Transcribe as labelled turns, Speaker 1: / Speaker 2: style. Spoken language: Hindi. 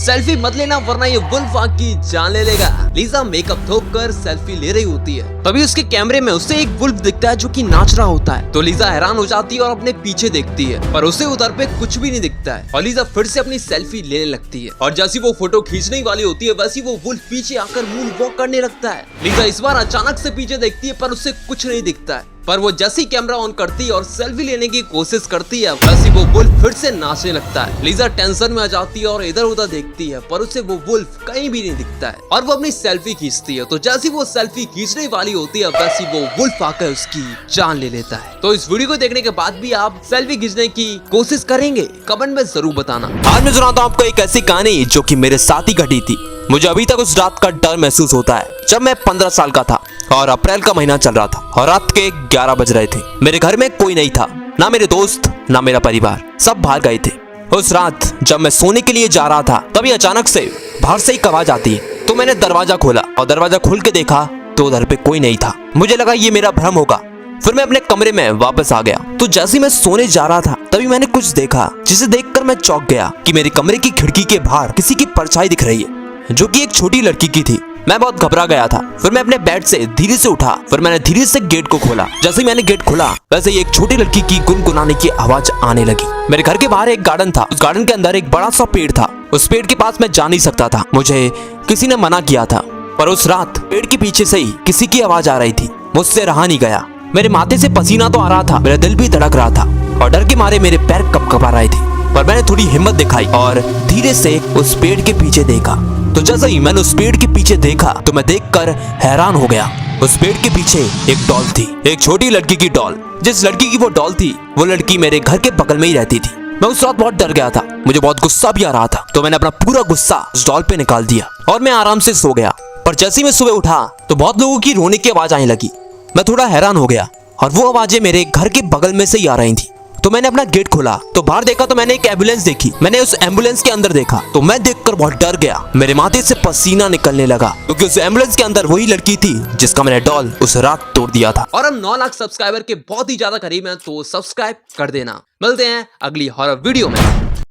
Speaker 1: सेल्फी मत लेना वरना ये वुल्फ आपकी जान ले लेगा। लीजा मेकअप थोप कर सेल्फी ले रही होती है, तभी उसके कैमरे में उसे एक वुल्फ दिखता है जो कि नाच रहा होता है। तो लीजा हैरान हो जाती है और अपने पीछे देखती है, पर उसे उधर पे कुछ भी नहीं दिखता है। और लीजा फिर से अपनी सेल्फी लेने लगती है और जैसी वो फोटो खींचने वाली होती है वैसी वो वुल्फ पीछे आकर मून वॉक करने लगता है। लीजा इस बार अचानक से पीछे देखती है पर उसे कुछ नहीं दिखता है, पर वो जैसी कैमरा ऑन करती है और सेल्फी लेने की कोशिश करती है वैसी वो वुल्फ फिर से नाचने लगता है। लीजा टेंशन में आ जाती है और इधर उधर देखती है पर उसे वो वुल्फ कहीं भी नहीं दिखता है और वो अपनी सेल्फी खींचती है। तो जैसी वो सेल्फी खींचने वाली होती है वैसी वो वुल्फ आकर उसकी जान ले लेता है। तो इस वीडियो को देखने के बाद भी आप सेल्फी खींचने की कोशिश करेंगे? कमेंट में जरूर बताना।
Speaker 2: आज मैं सुनाता हूँ आपको एक ऐसी कहानी जो कि मेरे साथ ही घटी थी। मुझे अभी तक उस रात का डर महसूस होता है जब मैं 15 साल का था और अप्रैल का महीना चल रहा था और रात के 11 बज रहे थे। मेरे घर में कोई नहीं था, ना मेरे दोस्त ना मेरा परिवार, सब बाहर गए थे। उस रात जब मैं सोने के लिए जा रहा था तभी अचानक से बाहर से एक आवाज आती है। तो मैंने दरवाजा खोला और दरवाजा खोल के देखा तो उधर पे कोई नहीं था। मुझे लगा ये मेरा भ्रम होगा, फिर मैं अपने कमरे में वापस आ गया। तो जैसे ही मैं सोने जा रहा था तभी मैंने कुछ देखा जिसे देखकर मैं चौंक गया कि मेरे कमरे की खिड़की के बाहर किसी की परछाई दिख रही है जो कि एक छोटी लड़की की थी। मैं बहुत घबरा गया था। फिर मैं अपने बेड से धीरे से उठा, फिर मैंने धीरे से गेट को खोला। जैसे ही मैंने गेट खोला वैसे ही एक छोटी लड़की की गुनगुनाने की आवाज आने लगी। मेरे घर के बाहर एक गार्डन था, उस गार्डन के अंदर एक बड़ा सा पेड़ था। उस पेड़ के पास मैं जा नहीं सकता था, मुझे किसी ने मना किया था। पर उस रात पेड़ के पीछे से ही किसी की आवाज आ रही थी, मुझसे रहा नहीं गया। मेरे माथे से पसीना तो आ रहा था, मेरा दिल भी धड़क रहा था और डर के मारे मेरे पैर कपकपा रहे थे। पर मैंने थोड़ी हिम्मत दिखाई और धीरे से उस पेड़ के पीछे देखा। तो जैसे ही मैंने उस पेड़ के पीछे देखा तो मैं देखकर हैरान हो गया। उस पेड़ के पीछे एक डॉल थी, एक छोटी लड़की की डॉल। जिस लड़की की वो डॉल थी वो लड़की मेरे घर के बगल में ही रहती थी। मैं उस रात बहुत डर गया था, मुझे बहुत गुस्सा भी आ रहा था। तो मैंने अपना पूरा गुस्सा उस डॉल पे निकाल दिया और मैं आराम से सो गया। पर जैसे ही मैं सुबह उठा तो बहुत लोगों की रोने की आवाज आने लगी। मैं थोड़ा हैरान हो गया और वो आवाजें मेरे घर के बगल में से ही आ रही थी। तो मैंने अपना गेट खोला तो बाहर देखा तो मैंने एक एम्बुलेंस देखी। मैंने उस एम्बुलेंस के अंदर देखा तो मैं देखकर बहुत डर गया। मेरे माथे से पसीना निकलने लगा क्योंकि उस एम्बुलेंस के अंदर वही लड़की थी जिसका मैंने डॉल उस रात तोड़ दिया था।
Speaker 1: और हम 9 लाख सब्सक्राइबर के बहुत ही ज्यादा करीब हैं, तो सब्सक्राइब कर देना। मिलते हैं अगली हॉरर वीडियो में।